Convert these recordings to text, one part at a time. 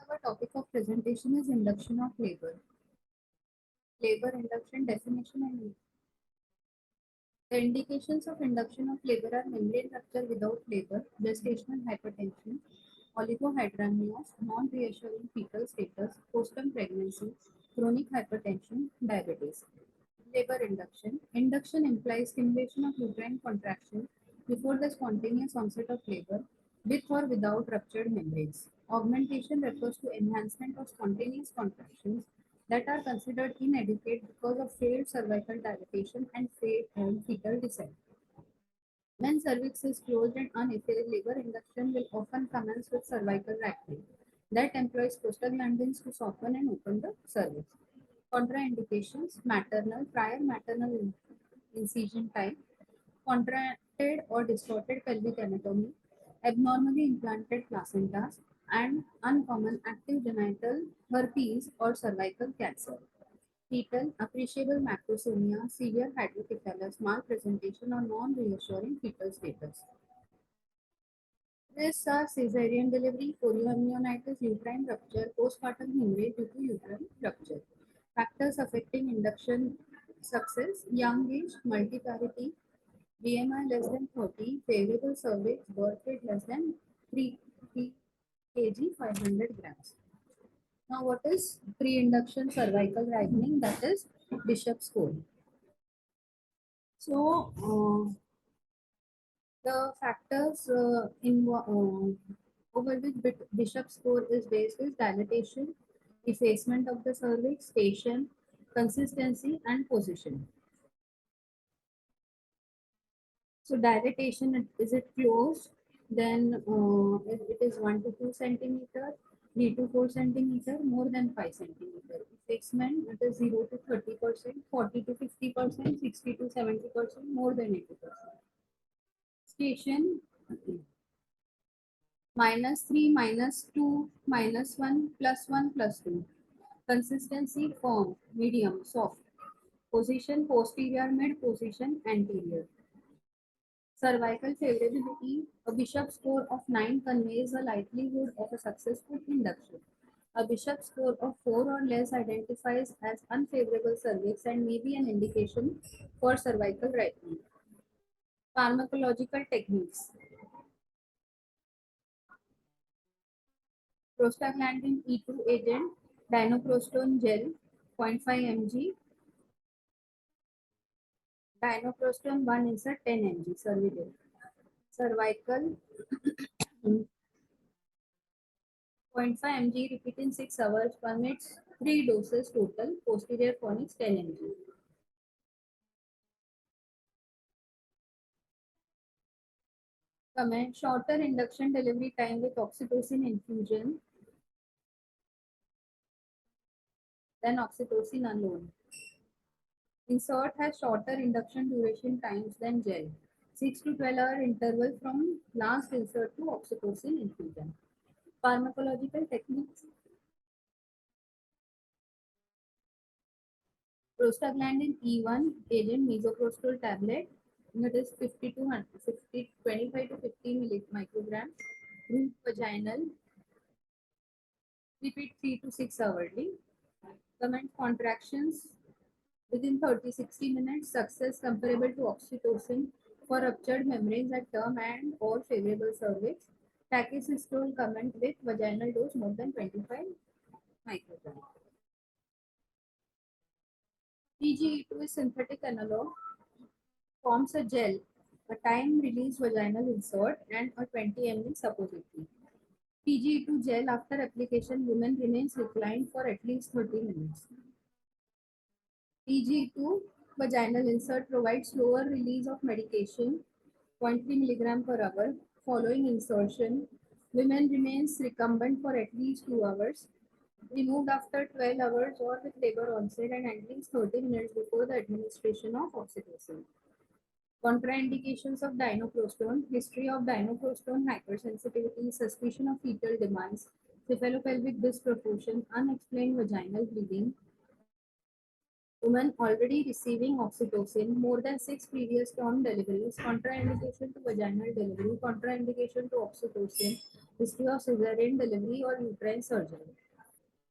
Our topic of presentation is induction of labor. Labor induction definition and use. The indications of induction of labor are membrane rupture without labor, gestational hypertension, oligohydramnios, non-reassuring fetal status, postpartum pregnancy, chronic hypertension, diabetes. Labor induction. Induction implies stimulation of uterine contraction before the spontaneous onset of labor, with or without ruptured membranes. Augmentation refers to enhancement of spontaneous contractions that are considered inadequate because of failed cervical dilatation and failed fetal descent. When cervix is closed and uneffaced, labor induction will often commence with cervical racking that employs prostaglandins to soften and open the cervix. Contraindications: prior maternal incision type, contracted or distorted pelvic anatomy, abnormally implanted placentas, and uncommon active genital herpes or cervical cancer. Fetal, appreciable macrosomia, severe hydrocephalus, malpresentation, or non-reassuring fetal status. Risks are cesarean delivery, chorioamnionitis, uterine rupture, postpartum hemorrhage due to uterine rupture. Factors affecting induction success: young age, multiparity, BMI less than 30, favorable cervix, birth weight less than 3 kg 500 grams. Now, what is pre-induction cervical ripening? That is Bishop's score. So, the factors over which Bishop's score is based is dilatation, effacement of the cervix, station, consistency, and position. So dilatation, is it closed? Then if it is 1 to 2 centimeter, 3 to 4 centimeter, more than 5 centimeter. Effacement, it is 0 to 30%, 40 to 50%, 60 to 70%, more than 80%. Station, -3, -2, -1, +1, +2. Consistency, firm, medium, soft. Position, posterior, mid, position, anterior. Cervical favorability: a Bishop's score of 9 conveys a likelihood of a successful induction. A Bishop's score of 4 or less identifies as unfavorable cervix and may be an indication for cervical ripening. Pharmacological techniques: prostaglandin E2 agent, dinoprostone gel 0.5 mg, dinoprostone 1 insert 10 mg, cervical. Cervical 0.5 mg repeat in 6 hours permits 3 doses total, posterior fornix 10 mg. Comment: shorter induction delivery time with oxytocin infusion than oxytocin alone. Insert has shorter induction duration times than gel. 6 to 12 hour interval from last insert to oxytocin infusion. Pharmacological techniques: prostaglandin E1 agent, misoprostol tablet, it is 50 to 150, 25 to 50 micrograms. Root vaginal, repeat 3 to 6 hourly. Comment: contractions within 30-60 minutes, success comparable to oxytocin for ruptured membranes at term and or favorable cervix. Tachysystole, comment with vaginal dose more than 25 micrograms. PGE2 is synthetic analog, forms a gel, a time-release vaginal insert, and a 20 ml suppository. PGE2 gel after application, woman remains reclined for at least 30 minutes. PGE2 vaginal insert provides slower release of medication, 0.3 mg per hour. Following insertion, women remains recumbent for at least 2 hours. Removed after 12 hours or with labor onset and at least 30 minutes before the administration of oxytocin. Contraindications of dinoprostone: history of dinoprostone hypersensitivity, suspicion of fetal demise, cephalopelvic disproportion, unexplained vaginal bleeding. Women already receiving oxytocin, more than 6 previous term deliveries, contraindication to vaginal delivery, contraindication to oxytocin, history of cesarean delivery or uterine surgery.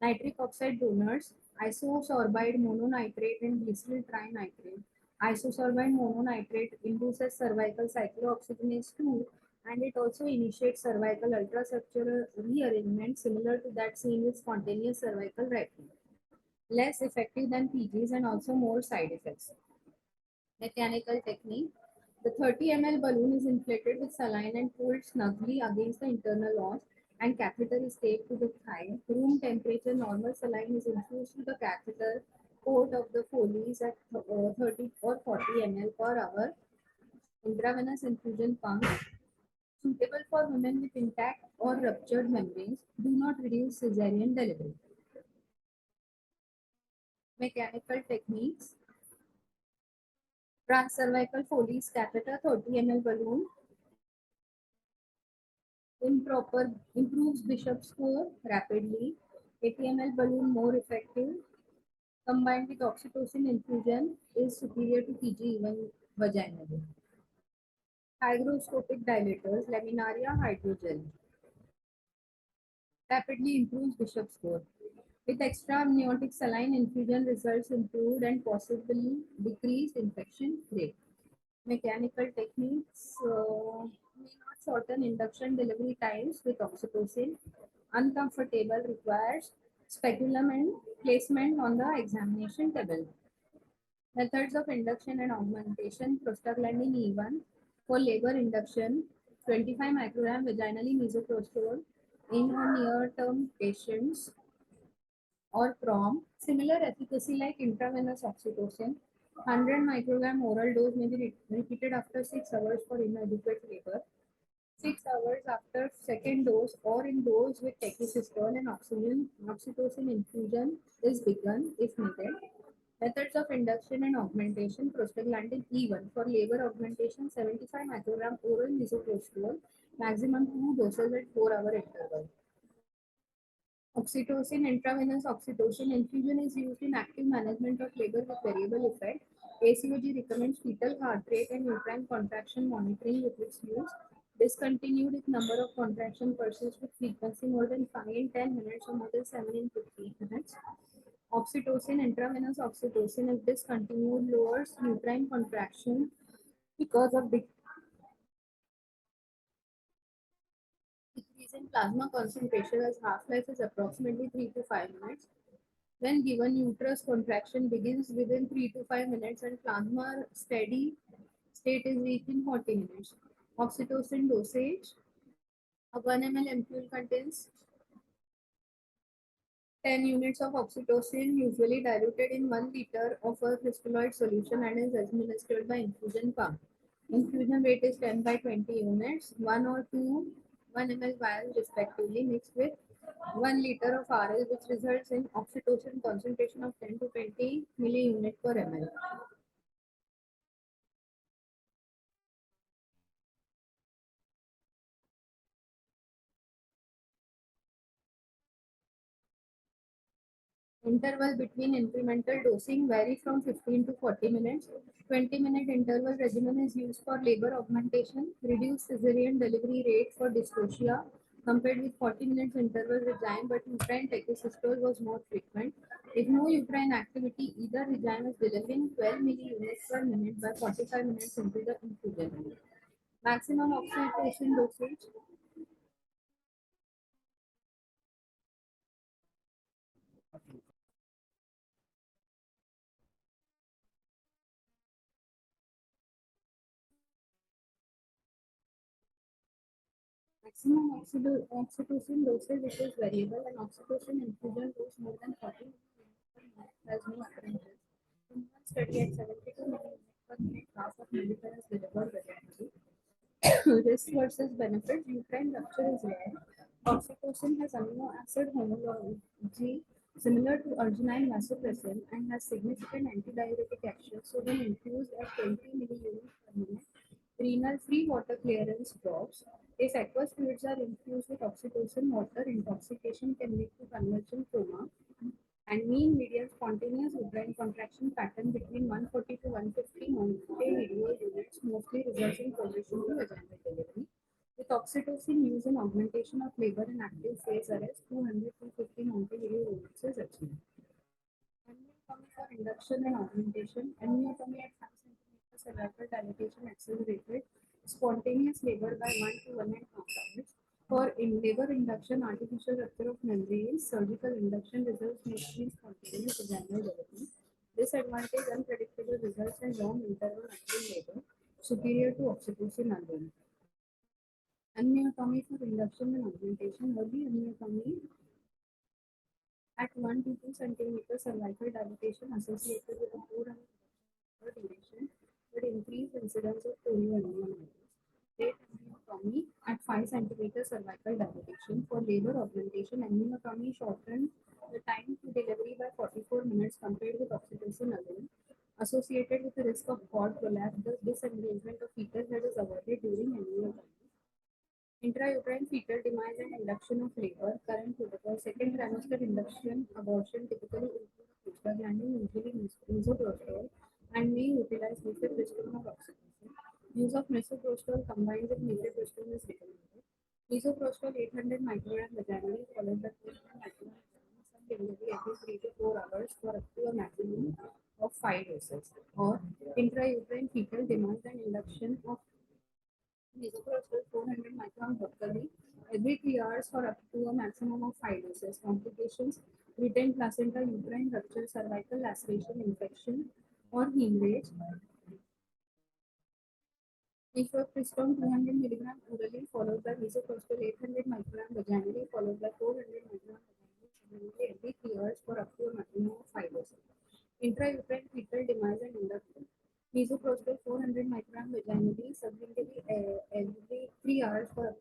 Nitric oxide donors, isosorbide mononitrate and glyceryl trinitrate. Isosorbide mononitrate induces cervical cyclooxygenase 2 and it also initiates cervical ultrastructural rearrangement similar to that seen with spontaneous cervical writing. Less effective than PGs and also more side effects. Mechanical technique. The 30 ml balloon is inflated with saline and pulled snugly against the internal os and catheter is taped to the thigh. Room temperature normal saline is infused to the catheter port of the Foley's at 30 or 40 ml per hour. Intravenous infusion pump suitable for women with intact or ruptured membranes do not reduce cesarean delivery. Mechanical techniques. Transcervical Foley's catheter 30 ml balloon improper improves Bishop score rapidly. 80 ml balloon more effective. Combined with oxytocin infusion is superior to PG even vaginally. Hygroscopic dilators, laminaria hydrogel, rapidly improves Bishop score. With extra amniotic saline infusion results improved and possibly decreased infection rate. Mechanical techniques may not shorten induction delivery times with oxytocin. Uncomfortable requires speculum and placement on the examination table. Methods of induction and augmentation prostaglandin E1 for labor induction 25 microgram vaginally misoprostol in a near-term patients or PROM. Similar efficacy like intravenous oxytocin. 100 microgram oral dose may be repeated after 6 hours for inadequate labor. 6 hours after second dose or in dose with techisystole and oxytocin infusion is begun if needed. Methods of induction and augmentation prostaglandin E1 for labor augmentation 75 microgram oral misoprostol, maximum 2 doses at 4-hour interval. Oxytocin, intravenous oxytocin infusion is used in active management of labor with variable effect. ACOG recommends fetal heart rate and uterine contraction monitoring with its use. Discontinued if number of contraction persists with frequency more than 5 in 10 minutes or more than 7 in 15 minutes. Oxytocin, intravenous oxytocin, if discontinued, lowers uterine contraction because of decrease in plasma concentration as half-life is approximately 3 to 5 minutes. When given, uterus contraction begins within 3 to 5 minutes and plasma steady state is reached in 40 minutes. Oxytocin dosage. A 1 ml ampule contains 10 units of oxytocin, usually diluted in 1 liter of a crystalloid solution and is administered by infusion pump. Infusion rate is 10 by 20 units, 1 or 2 1 ml vials respectively mixed with 1 liter of RL, which results in oxytocin concentration of 10 to 20 milliunit per ml. Interval between incremental dosing vary from 15 to 40 minutes. 20-minute interval regimen is used for labor augmentation, reduced cesarean delivery rate for dystocia compared with 40 minutes interval regime, but uterine techisystole was more frequent. If no uterine activity, either regime is delivering 12 milliunits per minute by 45 minutes into the infusion. Maximum oxytocin dosage. Maximum oxytocin dosage which is variable and oxytocin infusion dose more than 40 has no apparent risk. In one study at 72 milligrams per minute, half of Medicare is delivered vaginally. Risk versus benefit, uterine rupture is rare. Oxytocin has amino acid homology similar to arginine vasopressin and has significant antidiuretic action. So when infused at 20 milliunits per minute, renal free water clearance drops. If aqueous fluids are infused with oxytocin, water intoxication can lead to convergent coma and mean median spontaneous uterine contraction pattern between 140 to 150 monthly video units mostly results in progression to vaginal delivery with With oxytocin used in augmentation of labor and active phase arrest, 200 to 50 90-degree volts is achieved. Amniotomy for induction and augmentation. Amniotomy at 5 centimeters cervical dilatation accelerated spontaneous labor by 1 to 1.5 hours. For in labor induction, artificial rupture of membranes, surgical induction results mostly in spontaneous vaginal development. Disadvantage: unpredictable results and long interval until labor, superior to oxytocin alone. Amniotomy for induction and augmentation. Early amniotomy at 1 to 2 centimeters cervical dilatation associated with a poor duration would increase incidence of polyoamnionitis. Late amniotomy at 5 centimeters cervical dilatation. For labor augmentation, amniotomy shortened the time to delivery by 44 minutes compared with oxytocin alone. Associated with the risk of cord prolapse, the disengagement of fetal head is avoided during amniotomy. Intrauterine fetal demise and induction of labor. Current protocol. Second trimester induction abortion typically include prostaglandin, usually misoprostol, and may utilize mifepristone or oxytocin. Use of misoprostol combined with mifepristone is recommended. Misoprostol 800 microgram vaginally followed by 200 microgram delivery every 3 to 4 hours for up to a maximum of 5 doses. Or intrauterine fetal demise and induction of misoprostol 400 micrograms locally every 3 hours for up to a maximum of 5 doses. Complications: retained placenta, uterine rupture, cervical laceration, infection, or hemorrhage. Mifepristone 200 milligram orally followed by misoprostol 800 microgram vaginally followed by 400 microgram vaginally every 3 hours for up to a maximum of 5 doses. Intrauterine fetal demise and induction. Misoprostol 400 microgram vaginally sublingually every 3 hours for up